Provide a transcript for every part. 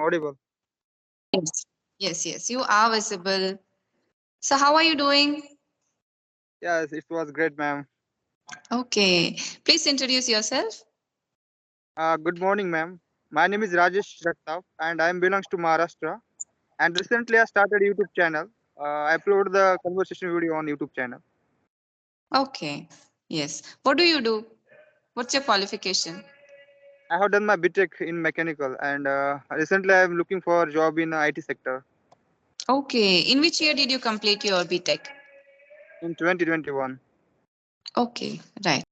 audible. Yes. Yes, you are visible. So how are you doing? Yes, it was great, ma'am. Okay. Please introduce yourself. Good morning, ma'am. My name is Rajesh Jattav, and I belongs to Maharashtra. And recently, I started YouTube channel. I upload the conversation video on YouTube channel. Okay. Yes. What do you do? What's your qualification? I have done my BTech in mechanical, and recently, I am looking for a job in IT sector Okay. In which year did you complete your BTech? in 2021. Okay. Right.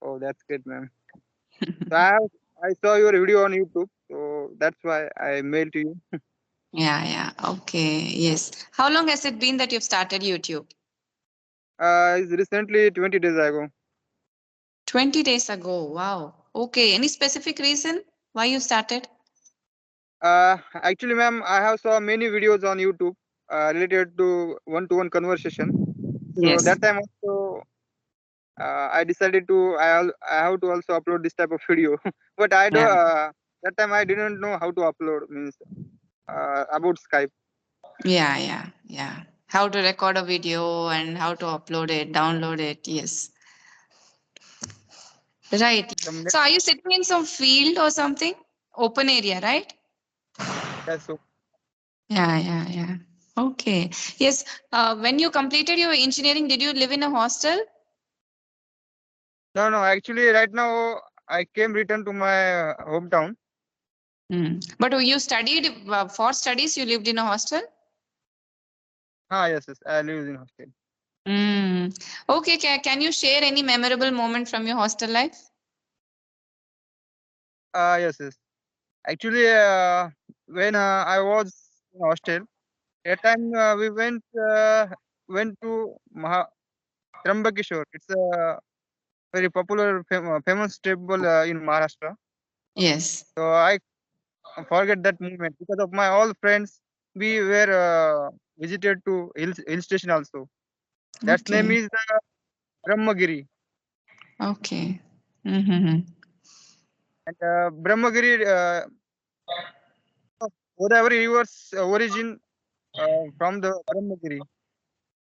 Oh, that's good, ma'am. So I saw your video on YouTube, so that's why I mailed to you. Yeah. Okay. Yes. How long has it been that you've started YouTube? It's recently 20 days ago. 20 days ago. Wow. Okay. Any specific reason why you started? Actually, ma'am, I have saw many videos on YouTube related to one-to-one conversation. So Yes. that time also, I decided I have to also upload this type of video. But I do Yeah. that time I didn't know how to upload means about Skype. Yeah. How to record a video and how to upload it, download it. Yes. Right. Some So are you sitting in some field or something? Open area, right? yes, so Yeah. Okay. Yes. When you completed your engineering, did you live in a hostel? no. Actually, right now I came return to my hometown. But you studied for studies, you lived in a hostel? Yes. I live in hostel. Mm. Okay. Can you share any memorable moment from your hostel life? Yes. Actually, when I was in hostel, that time we went to Trambakeshwar. It's a very popular, famous temple in Maharashtra. Yes. So I forget that moment because of my all friends. We were visited to hill station also. That name Okay. is Brahmagiri. Okay. Mm-hmm. And Brahmagiri, Godavari river's origin from the Brahmagiri.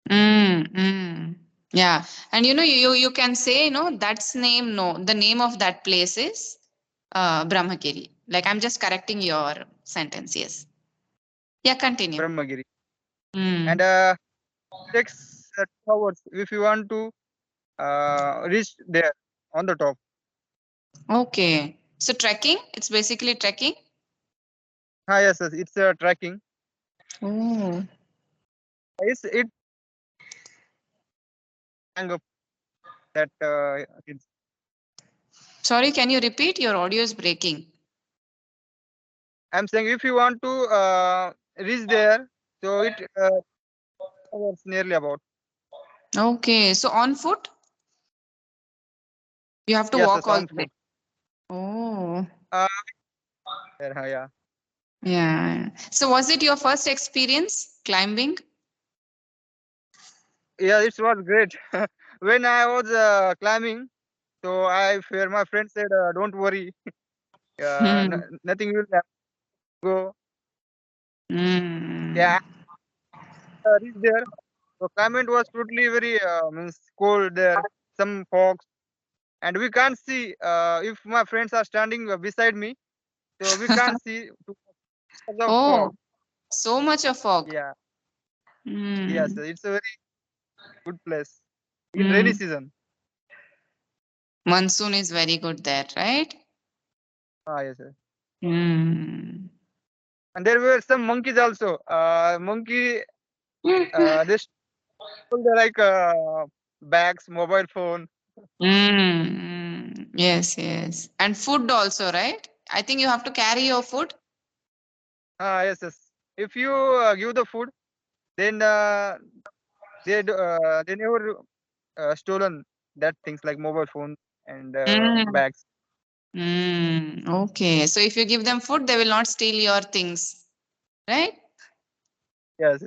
Mm. Yeah. And you can say, that's name, no, the name of that place is Brahmagiri. Like I'm just correcting your sentence. Yes. Yeah, continue. Brahmagiri. And Mm. takes 2 hours if you want to reach there on the top. Okay. So trekking, it's basically trekking. Yes, it's trekking. Oh. It hang up that Sorry, can you repeat? Your audio is breaking. I'm saying if you want to reach there, so it hours nearly about. Okay. So on foot, you have to Yes, walk all on the way. foot. Oh. Uh, there, yeah. Yeah. So was it your first experience climbing? Yeah, it was great. When I was climbing, so my friend said, "Don't worry, Hmm. nothing will happen. Go." Mm. Yeah, reached there. So climate was totally very means cold there. Some fogs, and we can't see if my friends are standing beside me. So we can't see because of Oh, fog. so much of fog. Yeah, yes, Mm. it's a very good place in rainy Mm. season. Monsoon is very good there, right? Yes. Mm. And there were some monkeys also. Monkey, they stole their like bags, mobile phone. Yes. And food also, right? I think you have to carry your food. Yes. If you give the food, then they never stolen that things like mobile phone and Mm. bags. Okay. So if you give them food, they will not steal your things, right? Yes.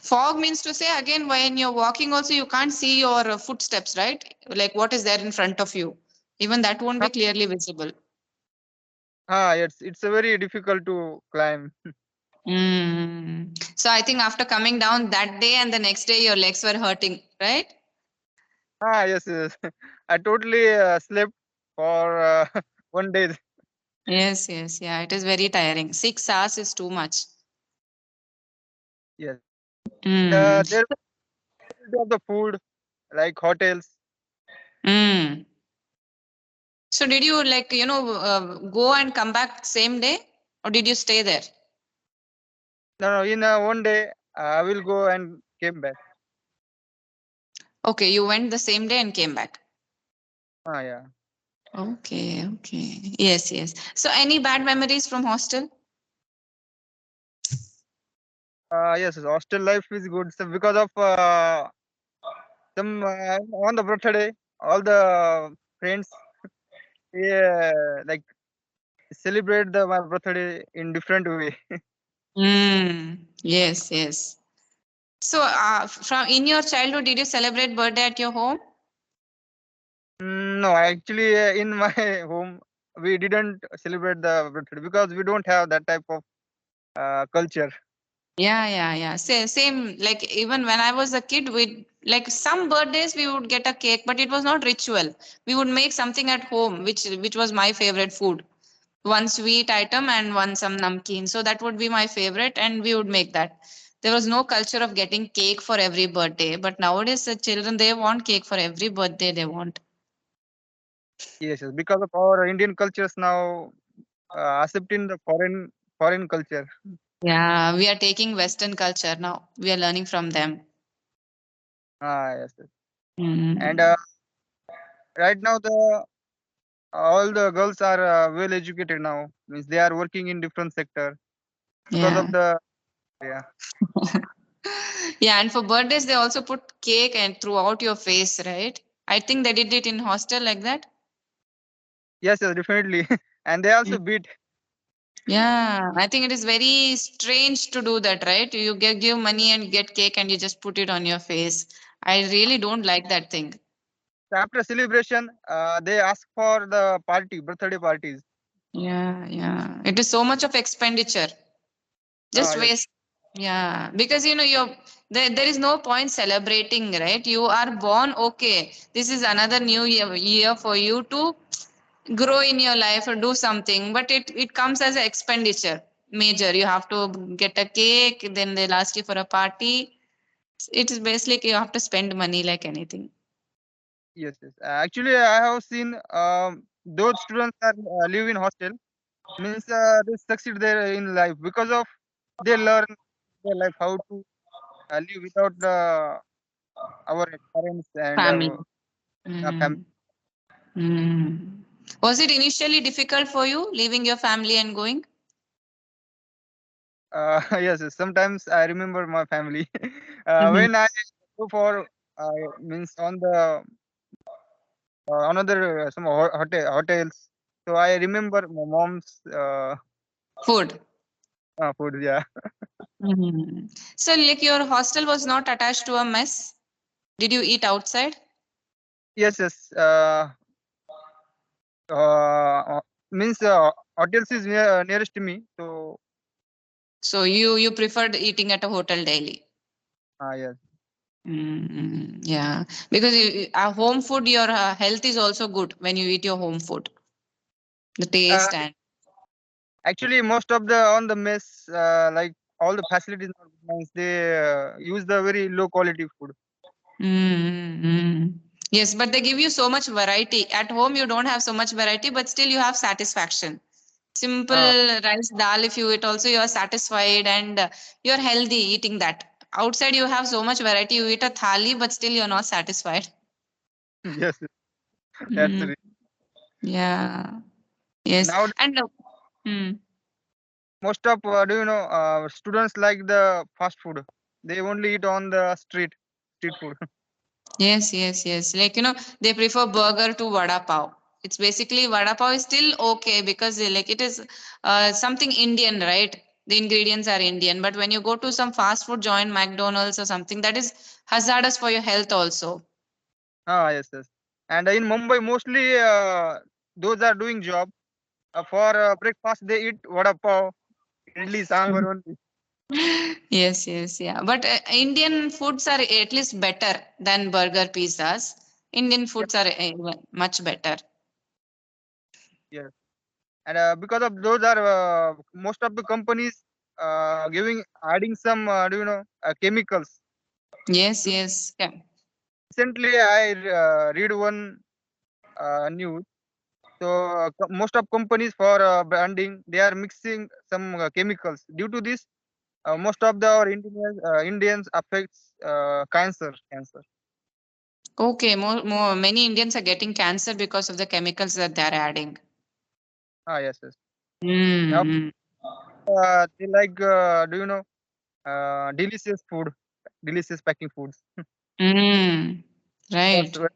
Fog means to say again, when you're walking, also you can't see your footsteps, right? Like what is there in front of you. Even that won't be clearly visible. It's a very difficult to climb. So I think after coming down that day and the next day, your legs were hurting, right? Yes. I totally slept for 1 day. Yes, yes, yeah. It is very tiring. 6 hours is too much. Yes. And Mm. there of the food like hotels. Mm. So did you like, go and come back same day or did you stay there? No, in 1 day I will go and came back. Okay, you went the same day and came back. Yeah. Okay, okay. Yes, yes. So any bad memories from hostel? Yes, hostel life is good. So because of some on the birthday, all the friends, yeah, like celebrate my birthday in different way. Yes, yes. So from in your childhood, did you celebrate birthday at your home? No, actually, in my home, we didn't celebrate the birthday because we don't have that type of culture. Yeah, yeah, yeah. Same, like even when I was a kid, we like some birthdays we would get a cake, but it was not ritual. We would make something at home, which was my favorite food. One sweet item and one some namkeen. So that would be my favorite, and we would make that. There was no culture of getting cake for every birthday, but nowadays the children they want cake for every birthday they want. Yes, because of our Indian cultures now accepting the foreign culture. Yeah, we are taking Western culture now. We are learning from them. Yes. And Mm. right now the all the girls are well educated now. Means they are working in different sector because of Yeah. the yeah. Yeah, and for birthdays they also put cake and throughout your face, right? I think they did it in hostel like that. Yes, definitely. And they also Mm. beat. Yeah, I think it is very strange to do that, right? You give money and get cake and you just put it on your face. I really don't like that thing. After celebration, they ask for the birthday parties. Yeah, yeah. It is so much of expenditure. Just Yes, waste. Yeah, because there is no point celebrating, right? You are born, okay. This is another new year for you to grow in your life or do something, but it comes as an expenditure major. You have to get a cake, then they'll ask you for a party. It is basically you have to spend money like anything. yes. Actually, I have seen those students that live in hostel means they succeed there in life because of they learn their life how to live without our parents and Family. family. Mm. Mm. Was it initially difficult for you leaving your family and going? Yes, sometimes I remember my family Mhm. when I go for means on the another some hotels. So I remember my mom's Food. food. Yeah. Mhm. So, like your hostel was not attached to a mess. Did you eat outside? Yes. Uh, Means hotels is nearest to me. So So you preferred eating at a hotel daily. yes. Yeah, because home food, your health is also good when you eat your home food. The Uh, taste and Actually, most of the on the mess, like all the facilities are nice. They use the very low quality food. mm. Yes, but they give you so much variety. At home, you don't have so much variety, but still you have satisfaction. Uh, Simple rice dal, if you eat, also you are satisfied and you're healthy eating that. Outside, you have so much variety. You eat a thali, but still you're not satisfied. yes, that's Mm, it. yeah. Yes. Now And mm, most of do you know students like the fast food. They only eat on the street food. yes, yes, yes. Like, they prefer burger to vada pav. It's basically vada pav is still okay because like it is something Indian, right? The ingredients are Indian. But when you go to some fast food joint, McDonald's or something, that is hazardous for your health also. Yes. And in Mumbai, mostly those are doing job. For breakfast, they eat vada pav, idli, sambar only. Yes, yes, yeah. But Indian foods are at least better than burger pizzas. Indian Yeah, foods are much better. yes. And because of those are most of the companies giving adding some chemicals. Yes, yes. Yeah. Recently, I read one news. So most of companies for branding they are mixing some chemicals. Due to this, most of the our Indians affects cancer. Okay, more many Indians are getting cancer because of the chemicals that they're adding. Ah, yes, yes. Now Mm-hmm. they like delicious food, delicious packing foods. Mm. That's Right. what-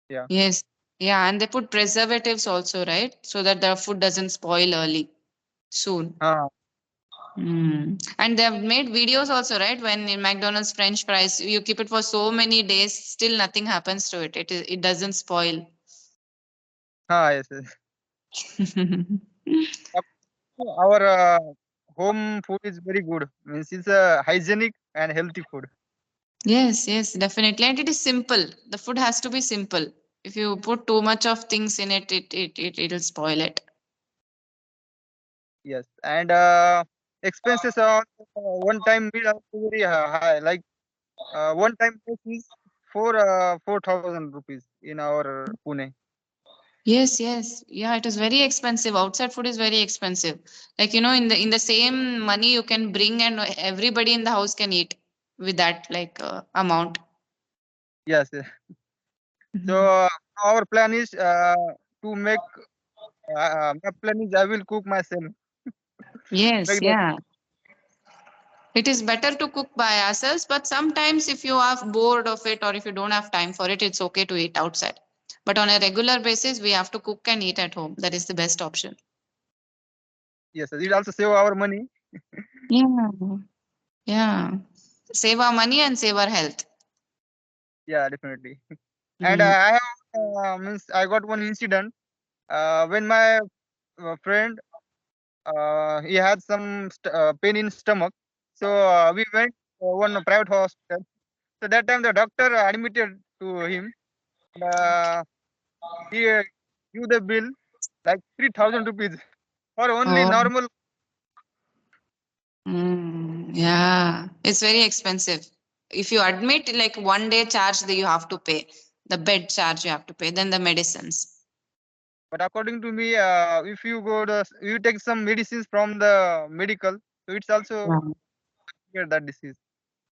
yeah. Yes. Yeah, and they put preservatives also, right? So that the food doesn't spoil early, soon. Ah, And they've made videos also, right? When in McDonald's French fries, you keep it for so many days, still nothing happens to it. It doesn't spoil. yes, yes. Yep. Our home food is very good. Means it's hygienic and healthy food. Yes, yes, definitely. And it is simple. The food has to be simple. If you put too much of things in it, it'll spoil it. Yes, and expenses are one time meal are very high. Like one time price is for 4,000 rupees in our Pune. Yes, yes. Yeah, it is very expensive. Outside food is very expensive. Like, in the same money you can bring and everybody in the house can eat with that like amount. Yes. Yes. So Mhm. our plan is to make. My plan is I will cook myself. Yes, Make that. yeah. It is better to cook by ourselves, but sometimes if you are bored of it or if you don't have time for it, it's okay to eat outside. But on a regular basis, we have to cook and eat at home. That is the best option. Yes, yes, it also save our money. Yeah. Yeah. Save our money and save our health. Yeah, definitely. And Mm. I have means I got one incident when my friend he had some pain in stomach. So we went one private hospital. So that time the doctor admitted to him. Uh, he give the bill like 3,000 rupees for only Oh. normal. Yeah. It's very expensive. If you admit like 1 day charge that you have to pay, the bed charge you have to pay, then the medicines. But according to me, if you you take some medicines from the medical, so it's also Yeah. cure that disease.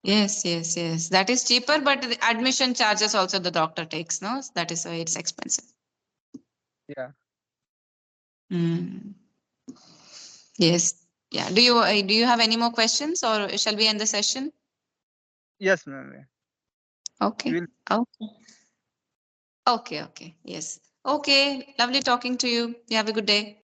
Yes, yes, yes. That is cheaper, but the admission charges also the doctor takes, no? That is why it's expensive. Yeah. Mm. Yes. Yeah. Do you have any more questions or shall we end the session? Yes, ma'am. We Okay. will. Okay. Okay. Okay. Yes. Okay. Lovely talking to you. You have a good day.